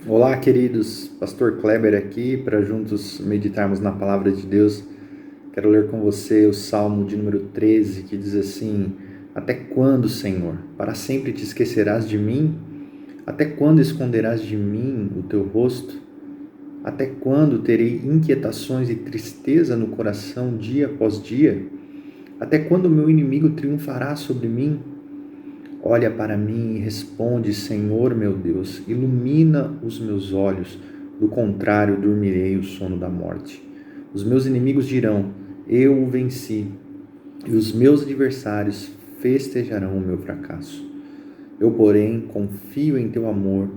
Olá, queridos. Pastor Kleber aqui para juntos meditarmos na palavra de Deus. Quero ler com você o Salmo de número 13, que diz assim: Até quando, Senhor? Para sempre te esquecerás de mim? Até quando esconderás de mim o teu rosto? Até quando terei inquietações e tristeza no coração dia após dia? Até quando o meu inimigo triunfará sobre mim? Olha para mim e responde, Senhor meu Deus, ilumina os meus olhos, do contrário dormirei o sono da morte. Os meus inimigos dirão, eu o venci, e os meus adversários festejarão o meu fracasso. Eu, porém, confio em teu amor,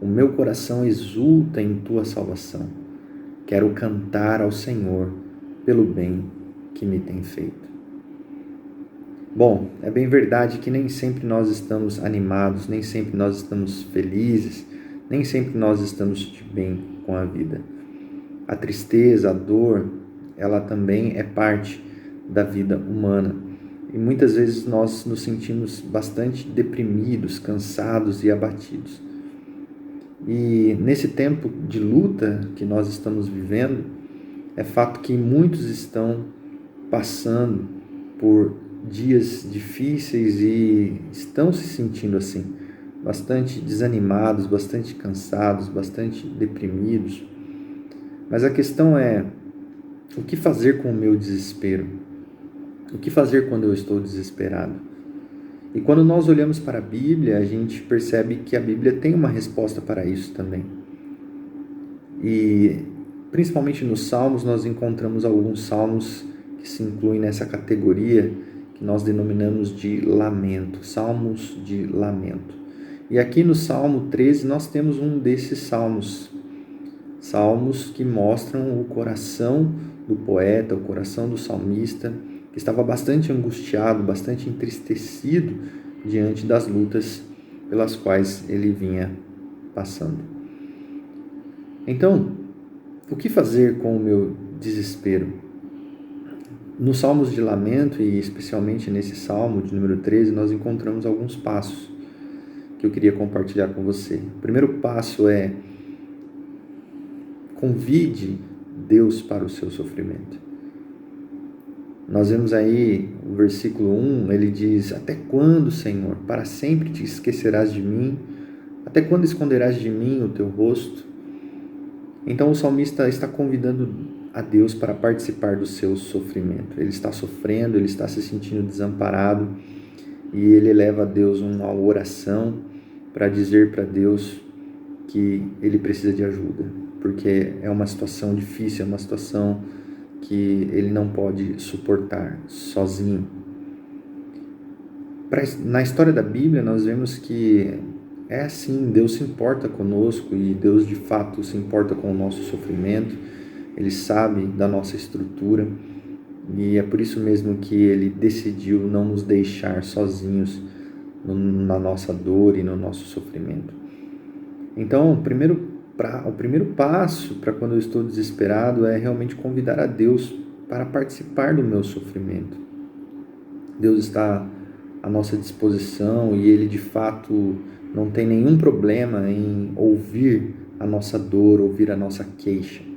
o meu coração exulta em tua salvação. Quero cantar ao Senhor pelo bem que me tem feito. Bom, é bem verdade que nem sempre nós estamos animados, nem sempre nós estamos felizes, nem sempre nós estamos de bem com a vida. A tristeza, a dor, ela também é parte da vida humana. E muitas vezes nós nos sentimos bastante deprimidos, cansados e abatidos. E nesse tempo de luta que nós estamos vivendo, é fato que muitos estão passando por dias difíceis e estão se sentindo assim, bastante desanimados, bastante cansados, bastante deprimidos. Mas a questão é, o que fazer com o meu desespero? O que fazer quando eu estou desesperado? E quando nós olhamos para a Bíblia, a gente percebe que a Bíblia tem uma resposta para isso também. E principalmente nos Salmos, nós encontramos alguns salmos que se incluem nessa categoria que nós denominamos de lamento, salmos de lamento. E aqui no Salmo 13 nós temos um desses salmos que mostram o coração do poeta, o coração do salmista, que estava bastante angustiado, bastante entristecido diante das lutas pelas quais ele vinha passando. Então, o que fazer com o meu desespero? Nos Salmos de Lamento, e especialmente nesse Salmo de número 13, nós encontramos alguns passos que eu queria compartilhar com você. O primeiro passo é: convide Deus para o seu sofrimento. Nós vemos aí o versículo 1, ele diz: Até quando, Senhor? Para sempre te esquecerás de mim? Até quando esconderás de mim o teu rosto? Então o salmista está convidando a Deus para participar do seu sofrimento. Ele está sofrendo, ele está se sentindo desamparado e ele leva a Deus uma oração para dizer para Deus que ele precisa de ajuda, porque é uma situação difícil, é uma situação que ele não pode suportar sozinho. Na história da Bíblia nós vemos que é assim, Deus se importa conosco e Deus de fato se importa com o nosso sofrimento. Ele sabe da nossa estrutura e é por isso mesmo que Ele decidiu não nos deixar sozinhos na nossa dor e no nosso sofrimento. Então, o primeiro passo para quando eu estou desesperado é realmente convidar a Deus para participar do meu sofrimento. Deus está à nossa disposição e Ele de fato não tem nenhum problema em ouvir a nossa dor, ouvir a nossa queixa.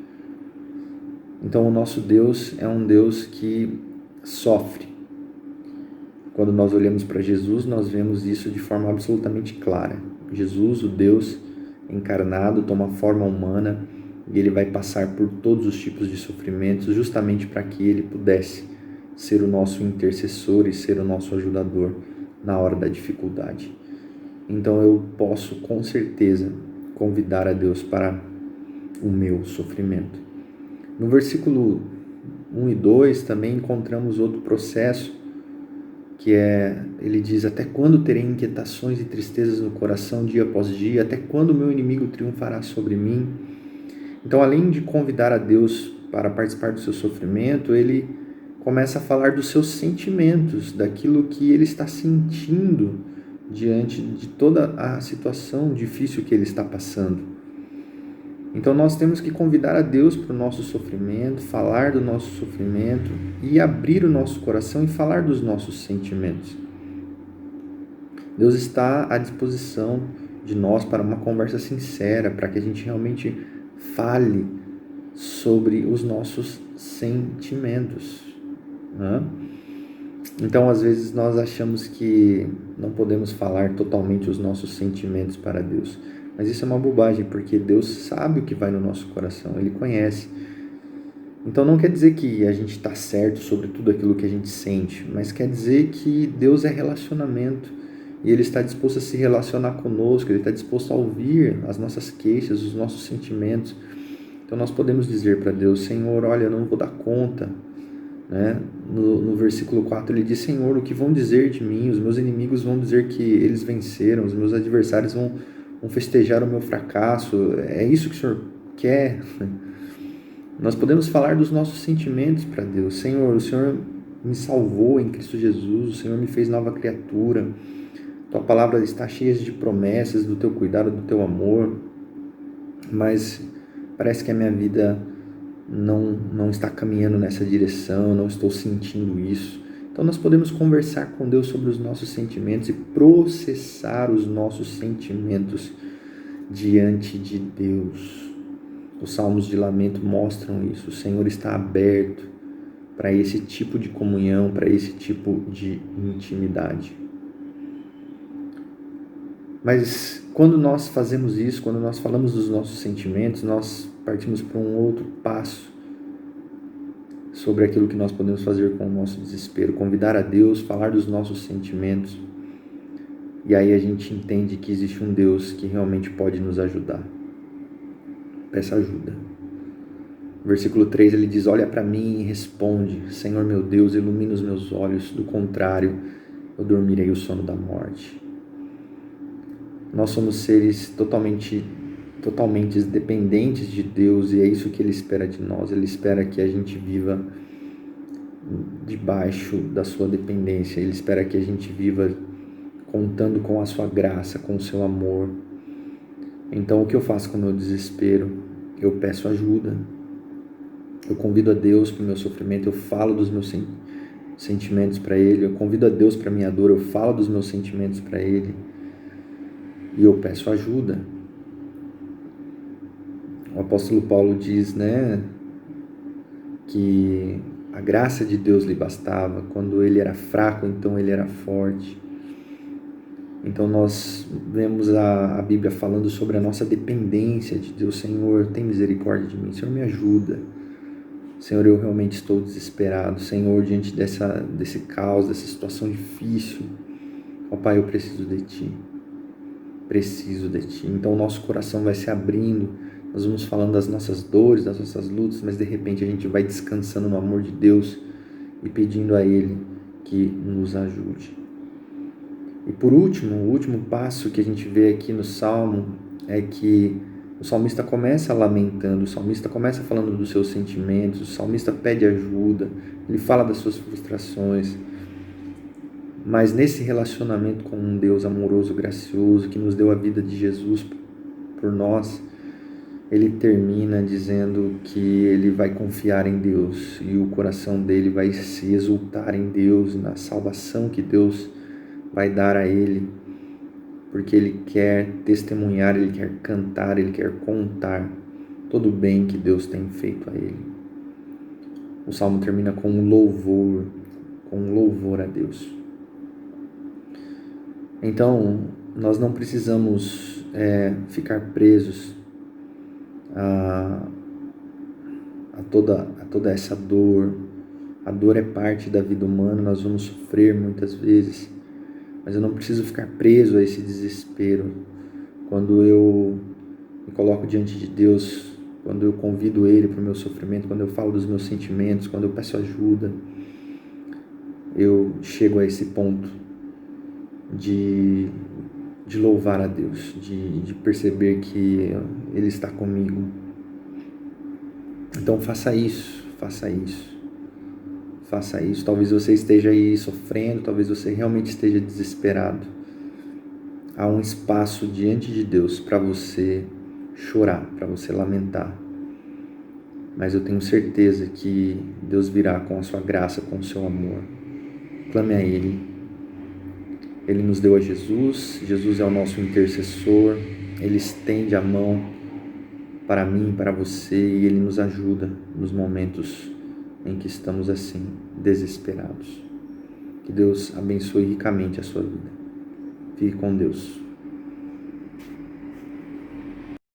Então o nosso Deus é um Deus que sofre. Quando nós olhamos para Jesus, nós vemos isso de forma absolutamente clara. Jesus, o Deus encarnado, toma forma humana e Ele vai passar por todos os tipos de sofrimentos justamente para que Ele pudesse ser o nosso intercessor e ser o nosso ajudador na hora da dificuldade. Então eu posso com certeza convidar a Deus para o meu sofrimento. No versículo 1 e 2 também encontramos outro processo, que ele diz: Até quando terei inquietações e tristezas no coração dia após dia? Até quando o meu inimigo triunfará sobre mim? Então, além de convidar a Deus para participar do seu sofrimento, ele começa a falar dos seus sentimentos, daquilo que ele está sentindo diante de toda a situação difícil que ele está passando. Então nós temos que convidar a Deus para o nosso sofrimento, falar do nosso sofrimento e abrir o nosso coração e falar dos nossos sentimentos. Deus está à disposição de nós para uma conversa sincera, para que a gente realmente fale sobre os nossos sentimentos, né? Então, às vezes, nós achamos que não podemos falar totalmente os nossos sentimentos para Deus. Mas isso é uma bobagem, porque Deus sabe o que vai no nosso coração, Ele conhece. Então, não quer dizer que a gente está certo sobre tudo aquilo que a gente sente, mas quer dizer que Deus é relacionamento e Ele está disposto a se relacionar conosco, Ele está disposto a ouvir as nossas queixas, os nossos sentimentos. Então, nós podemos dizer para Deus: Senhor, olha, eu não vou dar conta. Né? No versículo 4 ele diz: Senhor, o que vão dizer de mim? Os meus inimigos vão dizer que eles venceram, os meus adversários vão festejar o meu fracasso. É isso que o Senhor quer? Nós podemos falar dos nossos sentimentos para Deus. Senhor, o Senhor me salvou em Cristo Jesus, o Senhor me fez nova criatura, tua palavra está cheia de promessas do teu cuidado, do teu amor, mas parece que a minha vida não está caminhando nessa direção, não estou sentindo isso. Então nós podemos conversar com Deus sobre os nossos sentimentos e processar os nossos sentimentos diante de Deus. Os salmos de lamento mostram isso. O Senhor está aberto para esse tipo de comunhão, para esse tipo de intimidade. Mas quando nós fazemos isso, quando nós falamos dos nossos sentimentos, nós partimos para um outro passo sobre aquilo que nós podemos fazer com o nosso desespero, convidar a Deus, falar dos nossos sentimentos. E aí a gente entende que existe um Deus que realmente pode nos ajudar. Peça ajuda. Versículo 3 ele diz: olha para mim e responde, Senhor meu Deus, ilumina os meus olhos, do contrário, eu dormirei o sono da morte. Nós somos seres totalmente dependentes de Deus e é isso que Ele espera de nós. Ele espera que a gente viva debaixo da sua dependência. Ele espera que a gente viva contando com a sua graça, com o seu amor. Então, o que eu faço com o meu desespero? Eu peço ajuda. Eu convido a Deus para o meu sofrimento. Eu falo dos meus sentimentos para Ele. Eu convido a Deus para a minha dor. Eu falo dos meus sentimentos para Ele. E eu peço ajuda. O apóstolo Paulo diz, né, que a graça de Deus lhe bastava. Quando ele era fraco, então ele era forte. Então nós vemos a Bíblia falando sobre a nossa dependência de Deus. Senhor, tem misericórdia de mim. Senhor, me ajuda. Senhor, eu realmente estou desesperado. Senhor, diante desse caos, dessa situação difícil, ó Pai, eu preciso de Ti. Preciso de Ti. Então o nosso coração vai se abrindo. Nós vamos falando das nossas dores, das nossas lutas, mas de repente a gente vai descansando no amor de Deus e pedindo a Ele que nos ajude. E por último, o último passo que a gente vê aqui no Salmo é que o salmista começa lamentando, o salmista começa falando dos seus sentimentos, o salmista pede ajuda, ele fala das suas frustrações, mas nesse relacionamento com um Deus amoroso, gracioso, que nos deu a vida de Jesus por nós, ele termina dizendo que ele vai confiar em Deus e o coração dele vai se exultar em Deus, na salvação que Deus vai dar a ele, porque ele quer testemunhar, ele quer cantar, ele quer contar todo o bem que Deus tem feito a ele. O salmo termina com um louvor a Deus. Então, nós não precisamos ficar presos a toda essa dor. A dor é parte da vida humana, nós vamos sofrer muitas vezes, mas eu não preciso ficar preso a esse desespero. Quando eu me coloco diante de Deus, quando eu convido Ele para o meu sofrimento, quando eu falo dos meus sentimentos, quando eu peço ajuda, eu chego a esse ponto de louvar a Deus, de perceber que Ele está comigo. Então faça isso. Talvez você esteja aí sofrendo, talvez você realmente esteja desesperado. Há um espaço diante de Deus para você chorar, para você lamentar. Mas eu tenho certeza que Deus virá com a sua graça, com o seu amor. Clame a Ele. Ele nos deu a Jesus, Jesus é o nosso intercessor, Ele estende a mão para mim, para você, e Ele nos ajuda nos momentos em que estamos assim, desesperados. Que Deus abençoe ricamente a sua vida. Fique com Deus.